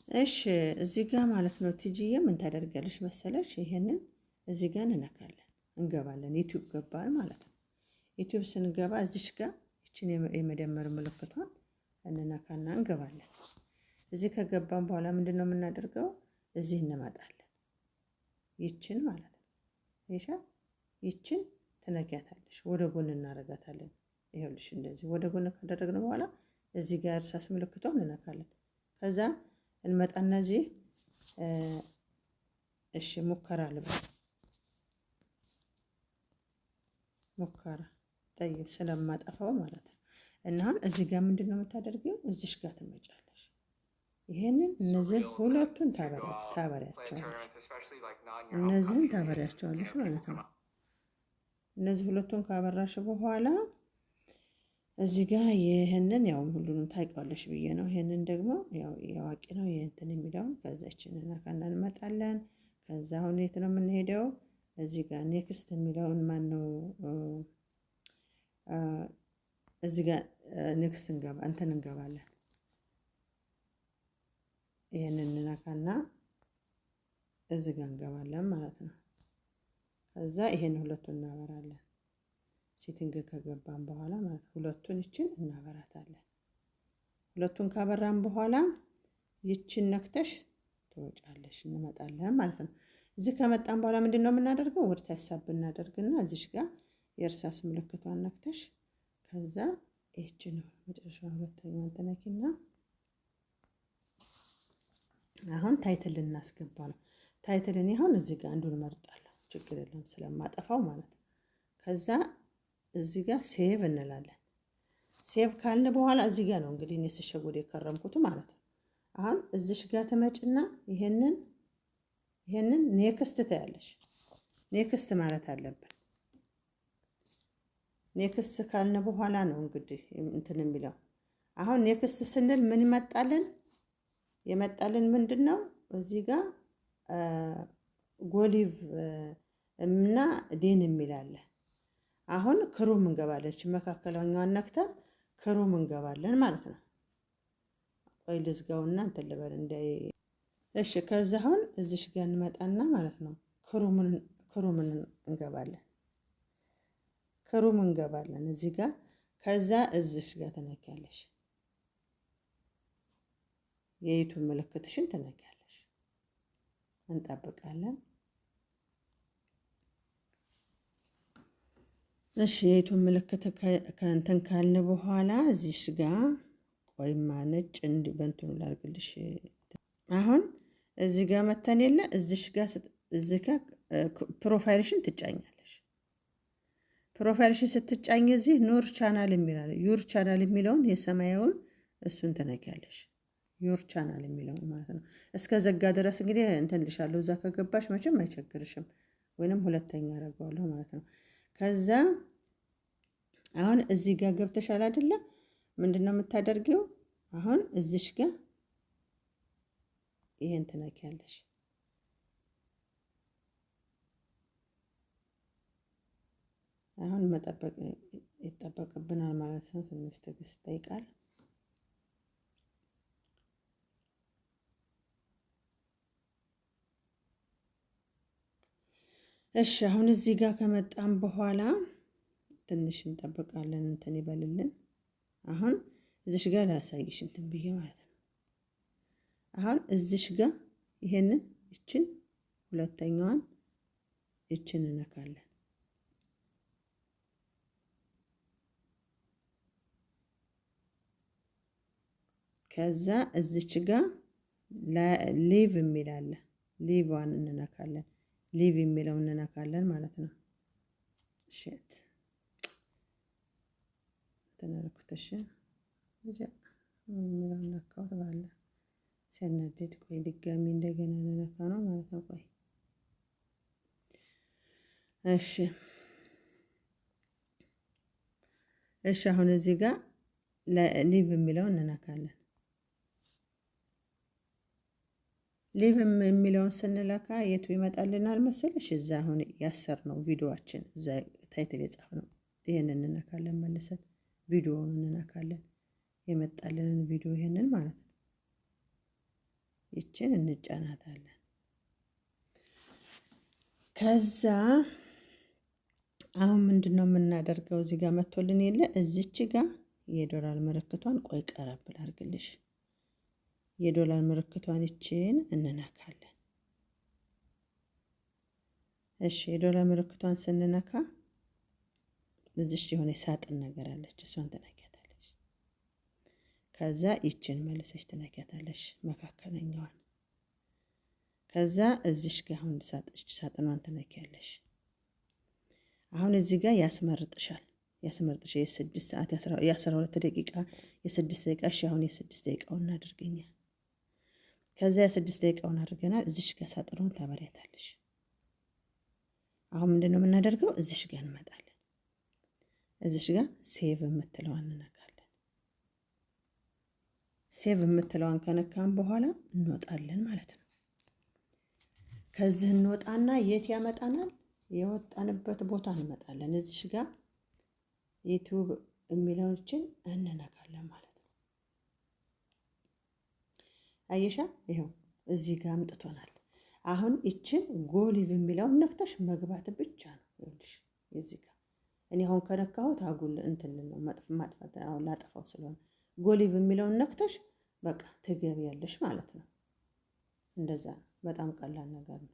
እሺ እዚህ ጋር ማለት ነው ቲጂዬ ምን ታደርጋለሽ መሰለሽ? ይሄንን እዚህ ጋር እንነካለን እንገባለን። ዩቲዩብ ገባን ማለት ነው። ዩቲዩብ ስንገባ እዚች ጋር እቺን የመደመር ምልክቷን እንነካና እንገባለን። እዚህ ከገባን በኋላ ምንድነው የምናደርገው? እዚህ እንመጣለን። ይችን ማለት ነው እሺ፣ ይችን ትነኪያታለሽ፣ ወደ ጎን እናረጋታለን። ይሄውልሽ እንደዚህ ወደ ጎን ካደረግን በኋላ እዚህ ጋር እርሳስ ምልክቷን እንነካለን። ከዛ እንመጣና እዚህ እሺ ሙከራ ልበል፣ ሙከራ ጠይብ ስለማጠፋው ማለት ነው። እና እዚህ ጋር ምንድነው የምታደርጊው? እዚሽ ጋር ትመጫለሽ። ይሄንን እነዚህ ሁለቱን ታበሪያቸዋለሽ፣ እነዚህን ታበሪያቸዋለሽ ማለት ነው። እነዚህ ሁለቱን ካበራሽ በኋላ እዚህ ጋር ይሄንን ያው ሁሉንም ታውቂዋለሽ ብዬ ነው። ይሄንን ደግሞ ያው ያዋቂ ነው የእንትን የሚለውን ከዛችን እናካና እንመጣለን። ከዛ አሁን የት ነው የምንሄደው? እዚህ ጋር ኔክስት የሚለውን ማን ነው እዚህ ጋር ኔክስት እንገባለን። ይሄንን እናካና እዚህ ጋር እንገባለን ማለት ነው። ከዛ ይሄን ሁለቱን እናበራለን። ሴቲንግ ከገባን በኋላ ማለት ሁለቱን ይችን እናበራታለን። ሁለቱን ካበራን በኋላ ይችን ነክተሽ ትወጫለሽ፣ እንመጣለን ማለት ነው። እዚህ ከመጣን በኋላ ምንድነው የምናደርገው? ወርታ ሐሳብ እናደርግና እዚሽ ጋር የእርሳስ ምልክቷን ነክተሽ ከዛ ይችን መጨረሻው ሁለተኛውን ተነኪና አሁን ታይትል እናስገባ ነው። ታይትልን አሁን እዚህ ጋር አንዱን መርጣለሁ፣ ችግር የለም ስለማጠፋው ማለት ነው። ከዛ እዚህ ጋር ሴቭ እንላለን። ሴቭ ካልን በኋላ እዚህ ጋር ነው እንግዲህ እኔ ስሸጉድ የከረምኩት ማለት ነው። አሁን እዚሽ ጋር ተመጭና ይሄንን ኔክስት ታያለሽ። ኔክስት ማለት አለብን። ኔክስት ካልን በኋላ ነው እንግዲህ እንትን የሚለው። አሁን ኔክስት ስንል ምን ይመጣልን? የመጣልን ምንድነው? እዚህ ጋር ጎሊቭ እና ዴን የሚላለ አሁን ክሩም እንገባለን። መካከለኛዋን ነክተን ክሩም እንገባለን ማለት ነው። ቆይ ልዝጋውና እንትን ልበል እንዳይ። እሺ ከዛ አሁን እዚሽ ጋር እንመጣና ማለት ነው ክሩምን እንገባለን። ክሩም እንገባለን እዚህ ጋር። ከዛ እዚሽ ጋር ተነኪያለሽ፣ የዩቲዩብ ምልክትሽን ተነኪያለሽ። እንጠብቃለን። እሺ የዩቲዩብ ምልክት ከእንትን ካልን በኋላ እዚሽ ጋር ቆይማ ነጭ በእንትኑ ላድርግልሽ። አሁን እዚህ ጋር መተን የለ እዚህ ጋር ፕሮፋይልሽን ትጫኛለሽ። ፕሮፋይልሽን ስትጫኝ እዚህ ኑር ቻናል የሚላል ዩር ቻናል የሚለውን የሰማያውን እሱን ትነኪያለሽ። ዩር ቻናል የሚለውን ማለት ነው። እስከ ዘጋ ድረስ እንግዲህ እንትን ልሻለሁ። እዛ ከገባሽ መቼም አይቸግርሽም፣ ወይንም ሁለተኛ አደርገዋለሁ ማለት ነው። ከዛ አሁን እዚህ ጋር ገብተሻል አይደለ? ምንድነው የምታደርጊው? አሁን እዚሽ ጋር ይሄን ትነኪያለሽ። አሁን መጠበቅ ይጠበቅብናል ማለት ነው። ትንሽ ትዕግስት ይጠይቃል። እሺ አሁን እዚህ ጋር ከመጣን በኋላ ትንሽ እንጠብቃለን፣ እንትን ይበልልን። አሁን እዚሽ ጋር ላሳይሽ እንትን ብዬ ማለት ነው። አሁን እዚሽ ጋር ይሄንን እችን ሁለተኛዋን እችን እንነካለን። ከዛ እዚች ጋር ሊቭ የሚላለ ሊቭዋን እንነካለን። ሊቭ የሚለው እንነካለን ማለት ነው። ሼት ተነርኩተሽ የሚለው ነካው ተባለ ሲያናድድ። ቆይ ድጋሚ እንደገና እንነካ ነው ማለት ነው። ቆይ እሺ አሁን እዚህ ጋር ሊቭ የሚለው እንነካለን። ሊቭ የሚለውን ስንለካ የቱ ይመጣልናል መሰለሽ? እዛ አሁን ያሰርነው ቪዲዮአችን እዛ ታይትል የጻፍነው ይሄንን እንነካለን። መልሰን ቪዲዮውን እንነካለን። የመጣልንን ቪዲዮ ይሄንን ማለት ነው። ይችን እንጫናታለን። ከዛ አሁን ምንድነው የምናደርገው? እዚህ ጋር መጥቶልን የለ እዚች ጋር የዶላር ምልክቷን ቆይ ቀረብ ላድርግልሽ። የዶላር ምልክቷን ይችን እንነካለን። እሺ የዶላር ምልክቷን ስንነካ እዚች የሆነ ሳጥን ነገር አለች፣ እሷን ትነኪያታለሽ። ከዛ ይችን መልሰሽ ትነኪያታለሽ መካከለኛዋን። ከዛ እዚሽ ጋር አሁን ሳጥኗን ትነኪያለሽ። አሁን እዚህ ጋር ያስመርጥሻል የ6 ሰዓት የ12 ደቂቃ የ6 ደቂቃ። እሺ አሁን የ6 ደቂቃውን እናድርገኛል። ከዛ የ6 ደቂቃውን አድርገናል። እዚሽ ጋር ሳጥኗን ታበሪያታለሽ። አሁን ምንድነው የምናደርገው? እዚሽ ጋር እንመጣለን። እዚሽ ጋር ሴቭ የምትለዋን እንነካለን። ሴቭ የምትለዋን ከነካን በኋላ እንወጣለን ማለት ነው። ከዚህ እንወጣና የት ያመጣናል? የወጣንበት ቦታ እንመጣለን። እዚሽ ጋር ዩቲዩብ የሚለውን እንነካለን ማለት ነው። አየሻ? ይኸው እዚህ ጋር አምጥቶናል። አሁን ይችን ጎሊቭ የሚለውን ነክተሽ መግባት ብቻ ነው። ይኸውልሽ እዚህ ጋር እኔ አሁን ከነካሁት አጉል እንትን ነው ማጥፋት አሁን ላጠፋው ስለሆነ ጎሊቭ የሚለውን ነክተሽ በቃ ትገቢያለሽ ማለት ነው። እንደዛ ነው። በጣም ቀላል ነገር ነው።